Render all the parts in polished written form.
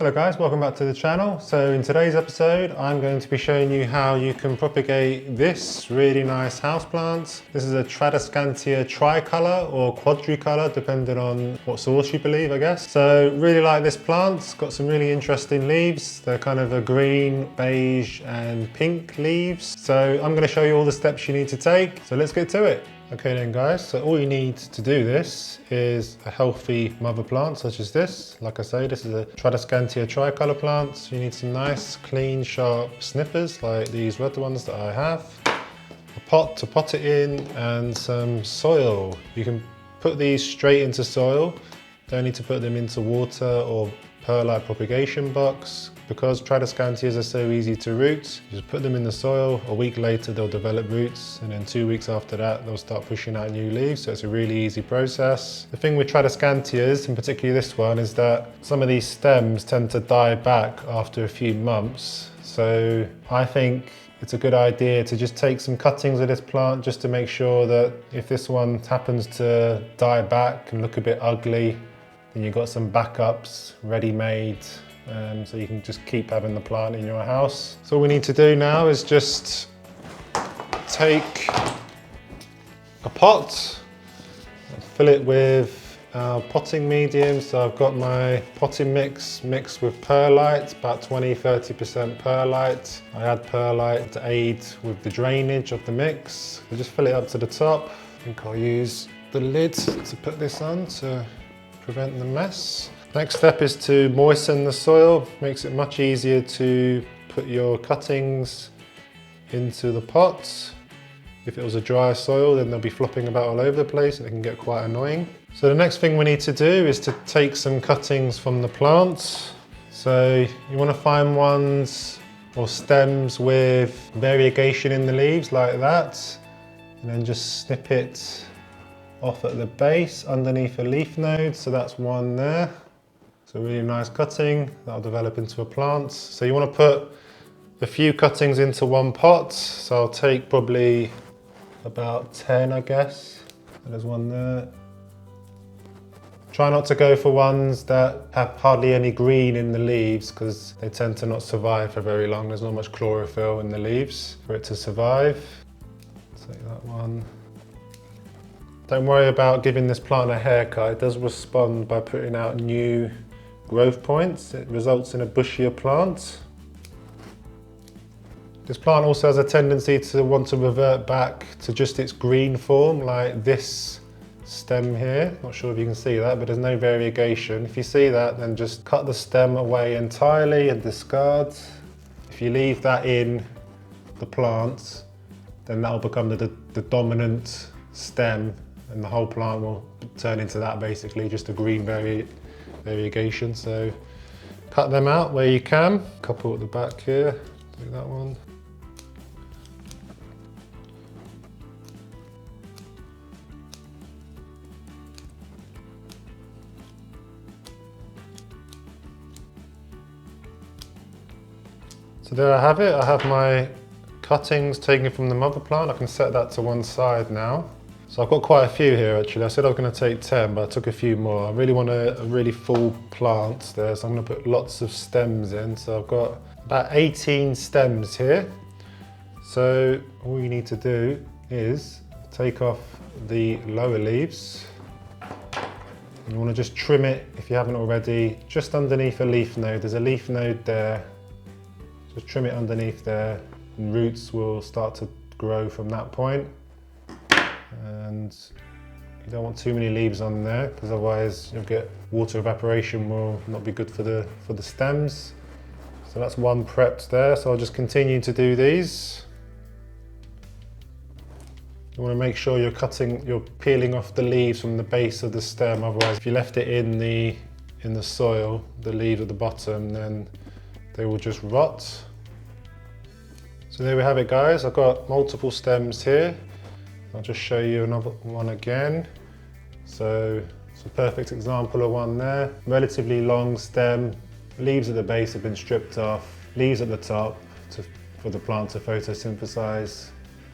Hello guys, welcome back to the channel. So in today's episode, I'm going to be showing you how you can propagate this really nice houseplant. This is a Tradescantia Tricolor or Quadricolor, depending on what source you believe, I guess. So really like this plant. It's got some really interesting leaves. They're kind of a green, beige and pink leaves. So I'm going to show you all the steps you need to take. So let's get to it. Okay then guys, so all you need to do this is a healthy mother plant such as this. Like I say, this is a Tradescantia Tricolor plant. So you need some nice, clean, sharp snippers like these red ones that I have. A pot to pot it in and some soil. You can put these straight into soil. Don't need to put them into water or perlite propagation box. Because Tradescantias are so easy to root, you just put them in the soil. A week later they'll develop roots, and then 2 weeks after that they'll start pushing out new leaves, so it's a really easy process. The thing with Tradescantias, and particularly this one, is that some of these stems tend to die back after a few months. So I think it's a good idea to just take some cuttings of this plant just to make sure that if this one happens to die back and look a bit ugly, then you've got some backups ready-made. So you can just keep having the plant in your house. So all we need to do now is just take a pot and fill it with our potting medium. So I've got my potting mix mixed with perlite, about 20–30% perlite. I add perlite to aid with the drainage of the mix. So just fill it up to the top. I think I'll use the lid to put this on to prevent the mess. Next step is to moisten the soil. Makes it much easier to put your cuttings into the pot. If it was a dry soil, then they'll be flopping about all over the place and it can get quite annoying. So the next thing we need to do is to take some cuttings from the plant. So you want to find ones or stems with variegation in the leaves like that, and then just snip it off at the base underneath a leaf node. So that's one there. So really nice cutting, that'll develop into a plant. So you want to put a few cuttings into one pot. So I'll take probably about 10, I guess. And there's one there. Try not to go for ones that have hardly any green in the leaves because they tend to not survive for very long. There's not much chlorophyll in the leaves for it to survive. Take that one. Don't worry about giving this plant a haircut. It does respond by putting out new growth points. It results in a bushier plant. This plant also has a tendency to want to revert back to just its green form, like this stem here. Not sure if you can see that, but there's no variegation. If you see that, then just cut the stem away entirely and discard. If you leave that in the plant, then that'll become the dominant stem, and the whole plant will turn into that, basically, just a green variegation. So cut them out where you can. A couple at the back here, take that one. So there I have it. I have my cuttings taken from the mother plant. I can set that to one side now. So I've got quite a few here actually. I said I was going to take 10, but I took a few more. I really want a really full plant there, so I'm going to put lots of stems in. So I've got about 18 stems here. So all you need to do is take off the lower leaves. You want to just trim it, if you haven't already, just underneath a leaf node. There's a leaf node there. Just trim it underneath there, and roots will start to grow from that point. And you don't want too many leaves on there because otherwise you'll get water evaporation, will not be good for the stems. So that's one prepped there. So I'll just continue to do these. You want to make sure you're peeling off the leaves from the base of the stem. Otherwise, if you left it in the soil, the leaves at the bottom, then they will just rot. So there we have it guys. I've got multiple stems here. I'll just show you another one again. So it's a perfect example of one there. Relatively long stem, leaves at the base have been stripped off, leaves at the top for the plant to photosynthesize.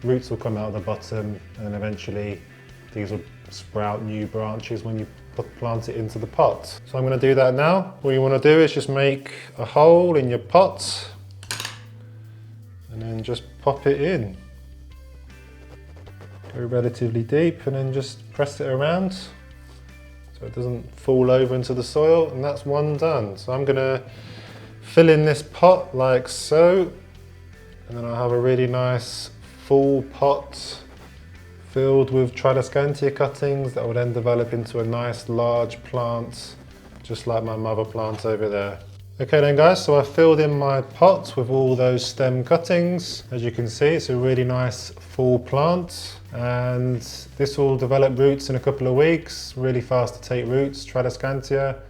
Roots will come out of the bottom, and then eventually these will sprout new branches when you plant it into the pot. So I'm going to do that now. All you want to do is just make a hole in your pot and then just pop it in. Go relatively deep and then just press it around so it doesn't fall over into the soil, and that's one done. So I'm going to fill in this pot like so, and then I'll have a really nice full pot filled with Tradescantia cuttings that will then develop into a nice large plant, just like my mother plant over there. Okay then guys, so I filled in my pot with all those stem cuttings. As you can see, it's a really nice full plant, and this will develop roots in a couple of weeks, really fast to take roots, Tradescantia.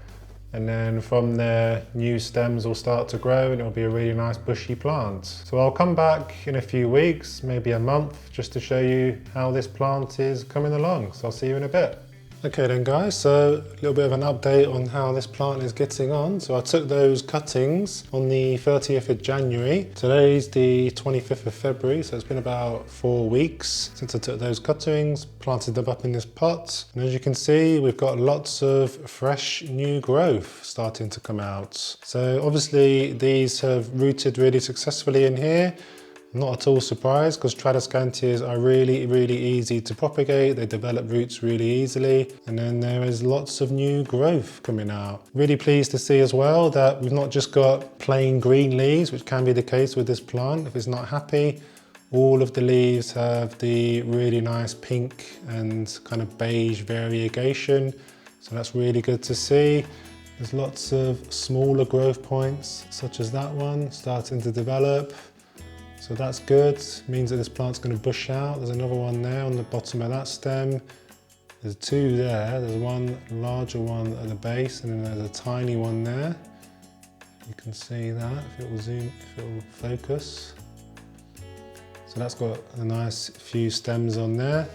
And then from there, new stems will start to grow and it'll be a really nice bushy plant. So I'll come back in a few weeks, maybe a month, just to show you how this plant is coming along. So I'll see you in a bit. Okay then guys, so a little bit of an update on how this plant is getting on. So I took those cuttings on the 30th of January. Today's the 25th of February, so it's been about 4 weeks since I took those cuttings, planted them up in this pot. And as you can see, we've got lots of fresh new growth starting to come out. So obviously these have rooted really successfully in here. Not at all surprised, because Tradescantias are really easy to propagate. They develop roots really easily, and then there is lots of new growth coming out. Really pleased to see as well that we've not just got plain green leaves, which can be the case with this plant if it's not happy. All of the leaves have the really nice pink and kind of beige variegation, so that's really good to see. There's lots of smaller growth points, such as that one, starting to develop. So that's good, means that this plant's going to bush out. There's another one there on the bottom of that stem. There's two there. There's one larger one at the base, and then there's a tiny one there. You can see that if it will zoom, if it will focus. So that's got a nice few stems on there.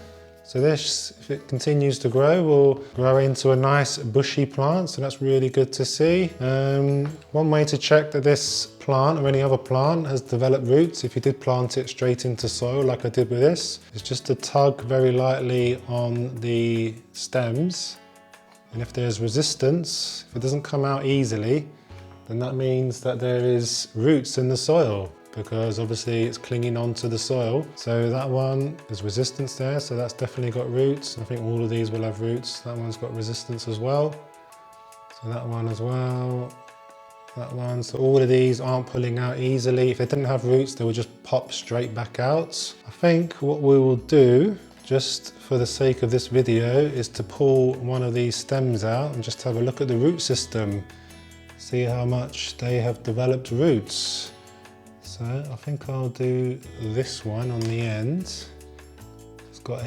So this, if it continues to grow, will grow into a nice bushy plant, so that's really good to see. One way to check that this plant or any other plant has developed roots, if you did plant it straight into soil like I did with this, is just to tug very lightly on the stems. And if there's resistance, if it doesn't come out easily, then that means that there is roots in the soil, because obviously it's clinging onto the soil. So that one, there's resistance there, so that's definitely got roots. I think all of these will have roots. That one's got resistance as well. So that one as well, that one. So all of these aren't pulling out easily. If they didn't have roots, they would just pop straight back out. I think what we will do, just for the sake of this video, is to pull one of these stems out and just have a look at the root system. See how much they have developed roots. So I think I'll do this one on the end. It's got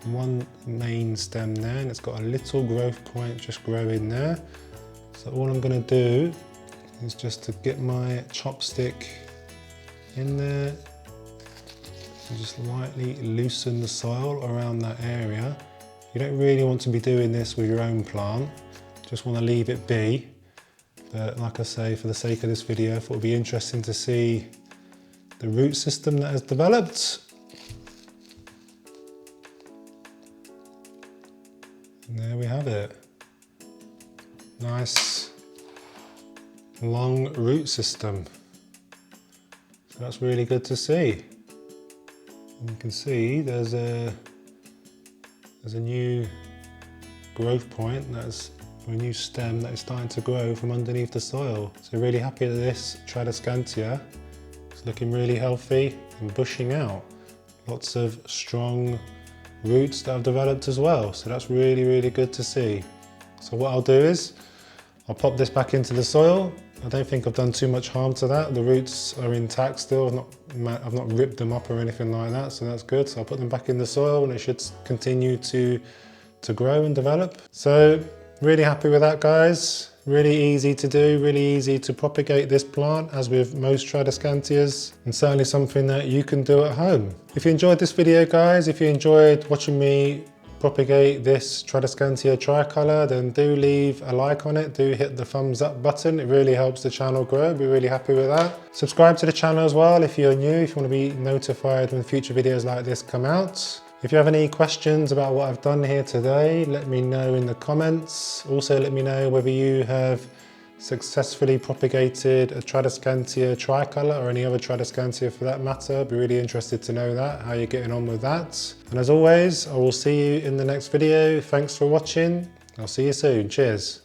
one main stem there, and it's got a little growth point just growing there. So all I'm going to do is just to get my chopstick in there and just lightly loosen the soil around that area. You don't really want to be doing this with your own plant, just want to leave it be. But like I say, for the sake of this video, I thought it would be interesting to see the root system that has developed. And there we have it. Nice long root system. So that's really good to see. And you can see there's a new growth point, that's a new stem that is starting to grow from underneath the soil. So really happy that this Tradescantia is looking really healthy and bushing out. Lots of strong roots that have developed as well. So that's really good to see. So what I'll do is I'll pop this back into the soil. I don't think I've done too much harm to that. The roots are intact still. I've not ripped them up or anything like that, so that's good. So I'll put them back in the soil and it should continue to grow and develop. So really happy with that, guys. Really easy to do, really easy to propagate this plant, as with most Tradescantias, and certainly something that you can do at home. If you enjoyed this video, guys, if you enjoyed watching me propagate this Tradescantia Tricolor, then do leave a like on it, do hit the thumbs up button. It really helps the channel grow, I'd be really happy with that. Subscribe to the channel as well if you're new, if you want to be notified when future videos like this come out. If you have any questions about what I've done here today, let me know in the comments. Also let me know whether you have successfully propagated a Tradescantia Tricolor or any other Tradescantia for that matter. I'd be really interested to know that, how you're getting on with that. And as always, I will see you in the next video. Thanks for watching. I'll see you soon. Cheers.